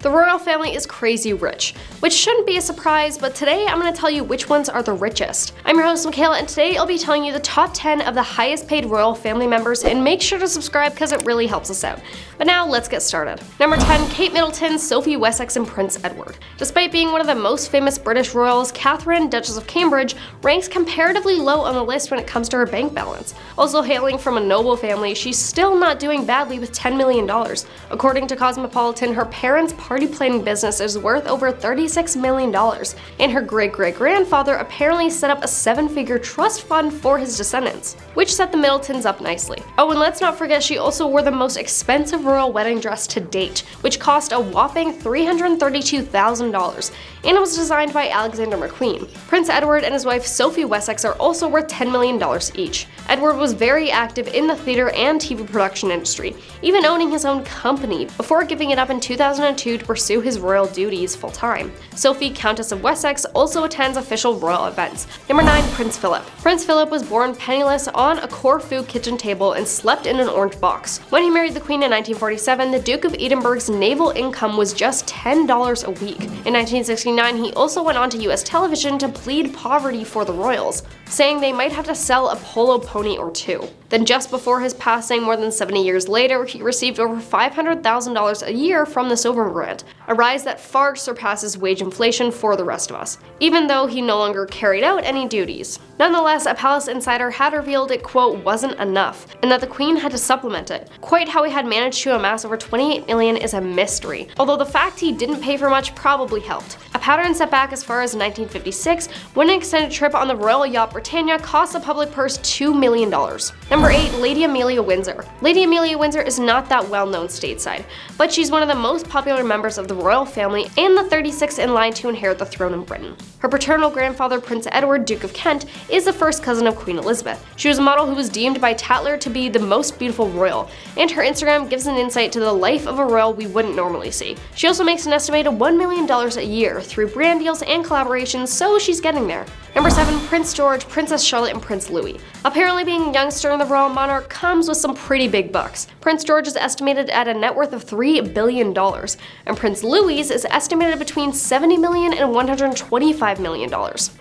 The royal family is crazy rich, which shouldn't be a surprise, but today I'm going to tell you which ones are the richest. I'm your host Michaela, and today I'll be telling you the top 10 of the highest paid royal family members, and make sure to subscribe because it really helps us out. But now let's get started. Number 10, Kate Middleton, Sophie Wessex, and Prince Edward. Despite being one of the most famous British royals, Catherine, Duchess of Cambridge, ranks comparatively low on the list when it comes to her bank balance. Also hailing from a noble family, she's still not doing badly with $10 million. According to Cosmopolitan, her parents' party planning business is worth over $36 million, and her great-great-grandfather apparently set up a 7-figure trust fund for his descendants, which set the Middletons up nicely. Oh, and let's not forget she also wore the most expensive royal wedding dress to date, which cost a whopping $332,000, and it was designed by Alexander McQueen. Prince Edward and his wife Sophie Wessex are also worth $10 million each. Edward was very active in the theater and TV production industry, even owning his own company before giving it up in 2002 to pursue his royal duties full-time. Sophie, Countess of Wessex, also attends official royal events. Number 9, Prince Philip. Prince Philip was born penniless on a Corfu kitchen table and slept in an orange box. When he married the Queen in 1947, the Duke of Edinburgh's naval income was just $10 a week. In 1969, he also went on to US television to plead poverty for the royals, saying they might have to sell a polo pony or two. Then just before his passing, more than 70 years later, he received over $500,000 a year from the Sovereign Grant, a rise that far surpasses wage inflation for the rest of us, even though he no longer carried out any duties. Nonetheless, a palace insider had revealed it, quote, wasn't enough, and that the Queen had to supplement it. Quite how he had managed to amass over $28 million is a mystery, although the fact he didn't pay for much probably helped. A pattern set back as far as 1956, when an extended trip on the royal yacht Britannia cost the public purse $2 million. Number 8, Lady Emilia Windsor. Lady Emilia Windsor is not that well known stateside, but she's one of the most popular members of the royal family and the 36th in line to inherit the throne in Britain. Her paternal grandfather, Prince Edward, Duke of Kent, is the first cousin of Queen Elizabeth. She was a model who was deemed by Tatler to be the most beautiful royal, and her Instagram gives an insight to the life of a royal we wouldn't normally see. She also makes an estimated $1 million a year through brand deals and collaborations, so she's getting there. Number 7, Prince George, Princess Charlotte, and Prince Louis. Apparently being a youngster in the royal monarch comes with some pretty big bucks. Prince George is estimated at a net worth of $3 billion, and Prince Louis is estimated between $70 million and $125 million.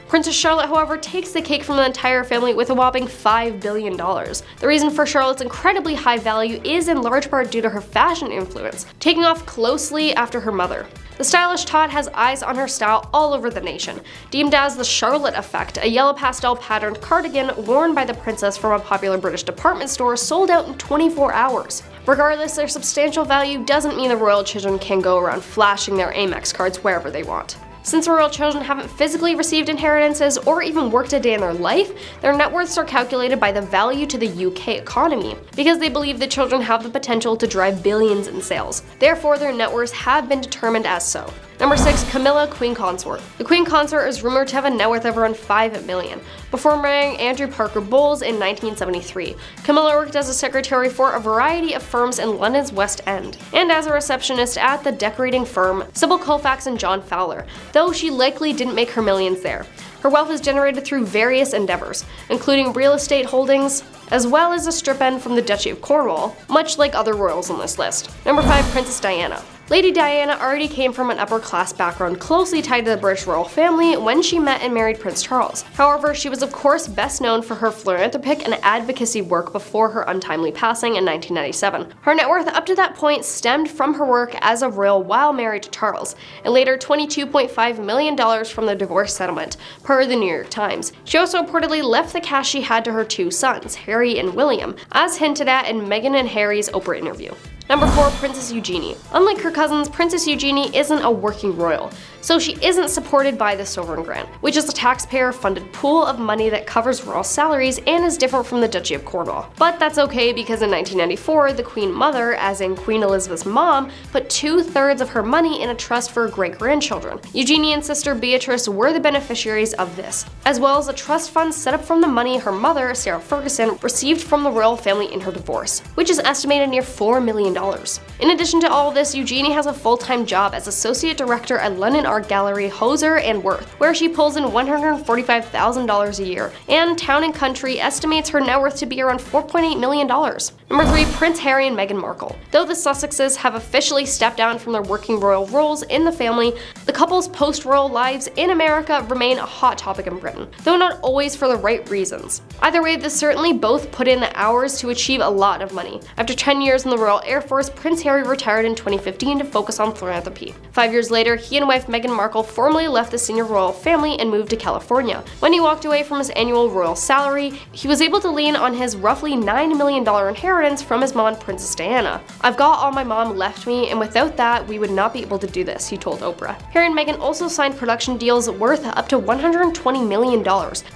Princess Charlotte, however, takes the cake from the entire family with a whopping $5 billion. The reason for Charlotte's incredibly high value is in large part due to her fashion influence, taking off closely after her mother. The stylish tot has eyes on her style all over the nation, deemed as the Charlotte effect, a yellow pastel patterned cardigan worn by the princess from a popular British department store sold out in 24 hours. Regardless, their substantial value doesn't mean the royal children can go around flashing their Amex cards wherever they want. Since the royal children haven't physically received inheritances or even worked a day in their life, their net worths are calculated by the value to the UK economy, because they believe the children have the potential to drive billions in sales. Therefore, their net worths have been determined as so. Number 6, Camilla Queen Consort. The Queen Consort is rumored to have a net worth of around $5 million. Before marrying Andrew Parker Bowles in 1973, Camilla worked as a secretary for a variety of firms in London's West End, and as a receptionist at the decorating firm Sybil Colfax and John Fowler, though she likely didn't make her millions there. Her wealth is generated through various endeavors, including real estate holdings, as well as a strip end from the Duchy of Cornwall, much like other royals on this list. Number 5, Princess Diana. Lady Diana already came from an upper-class background closely tied to the British royal family when she met and married Prince Charles. However, she was of course best known for her philanthropic and advocacy work before her untimely passing in 1997. Her net worth up to that point stemmed from her work as a royal while married to Charles, and later $22.5 million from the divorce settlement, per the New York Times. She also reportedly left the cash she had to her 2 sons, Harry and William, as hinted at in Meghan and Harry's Oprah interview. Number 4, Princess Eugenie. Unlike her cousins, Princess Eugenie isn't a working royal, so she isn't supported by the Sovereign Grant, which is a taxpayer-funded pool of money that covers royal salaries and is different from the Duchy of Cornwall. But that's okay because in 1994, the Queen Mother, as in Queen Elizabeth's mom, put 2/3 of her money in a trust for her great-grandchildren. Eugenie and sister Beatrice were the beneficiaries of this, as well as a trust fund set up from the money her mother, Sarah Ferguson, received from the royal family in her divorce, which is estimated near $4 million. In addition to all of this, Eugenie has a full-time job as associate director at London art gallery Hauser and Wirth, where she pulls in $145,000 a year, and Town & Country estimates her net worth to be around $4.8 million. Number 3, Prince Harry and Meghan Markle. Though the Sussexes have officially stepped down from their working royal roles in the family, the couple's post-royal lives in America remain a hot topic in Britain, though not always for the right reasons. Either way, they certainly both put in the hours to achieve a lot of money. After 10 years in the Royal Air Force, Prince Harry retired in 2015 to focus on philanthropy. 5 years later, he and wife Meghan Markle formally left the senior royal family and moved to California. When he walked away from his annual royal salary, he was able to lean on his roughly $9 million inheritance from his mom, Princess Diana. "I've got all my mom left me, and without that, we would not be able to do this," he told Oprah. Harry and Meghan also signed production deals worth up to $120 million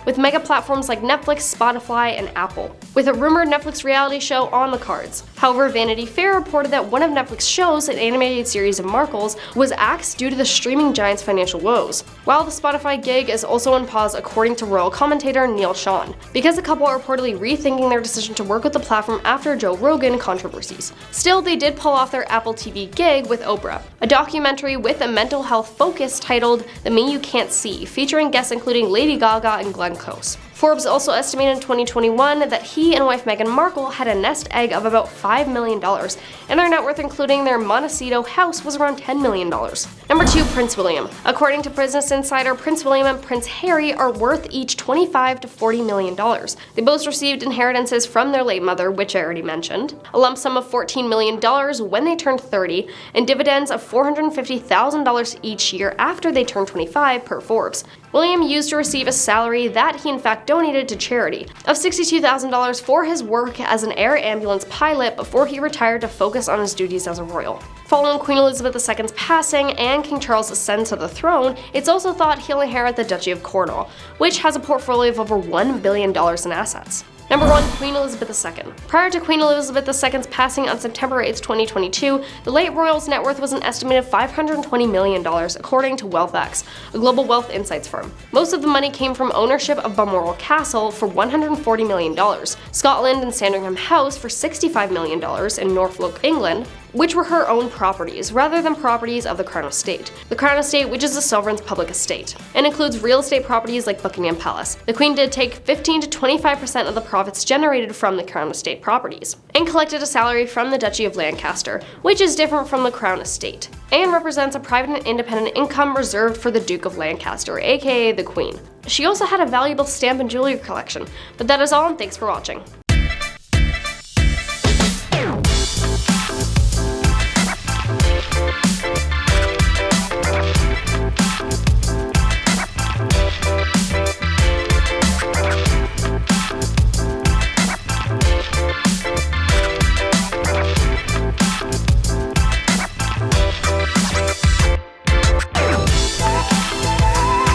with mega platforms like Netflix, Spotify, and Apple, with a rumored Netflix reality show on the cards. However, Vanity Fair reported that one of Netflix shows, an animated series of Markles, was axed due to the streaming giant's financial woes, while the Spotify gig is also on pause according to royal commentator Neil Sean, because the couple are reportedly rethinking their decision to work with the platform after Joe Rogan controversies. Still, they did pull off their Apple TV gig with Oprah, a documentary with a mental health focus titled The Me You Can't See, featuring guests including Lady Gaga and Glenn Close. Forbes also estimated in 2021 that he and wife Meghan Markle had a nest egg of about $5 million, and their net worth including their Montecito house was around $10 million. Number 2, Prince William. According to Business Insider, Prince William and Prince Harry are worth each $25 to $40 million. They both received inheritances from their late mother, which I already mentioned, a lump sum of $14 million when they turned 30, and dividends of $450,000 each year after they turned 25 per Forbes. William used to receive a salary that he in fact donated to charity of $62,000 for his work as an air ambulance pilot before he retired to focus on his duties as a royal. Following Queen Elizabeth II's passing and King Charles' ascent to the throne, it's also thought he'll inherit the Duchy of Cornwall, which has a portfolio of over $1 billion in assets. Number 1, Queen Elizabeth II. Prior to Queen Elizabeth II's passing on September 8, 2022, the late royal's net worth was an estimated $520 million, according to WealthX, a global wealth insights firm. Most of the money came from ownership of Balmoral Castle for $140 million, Scotland and Sandringham House for $65 million in Norfolk, England, which were her own properties, rather than properties of the Crown Estate. The Crown Estate, which is the sovereign's public estate, and includes real estate properties like Buckingham Palace. The Queen did take 15 to 25% of the profits generated from the Crown Estate properties, and collected a salary from the Duchy of Lancaster, which is different from the Crown Estate, and represents a private and independent income reserved for the Duke of Lancaster, aka the Queen. She also had a valuable stamp and jewelry collection, but that is all, and thanks for watching.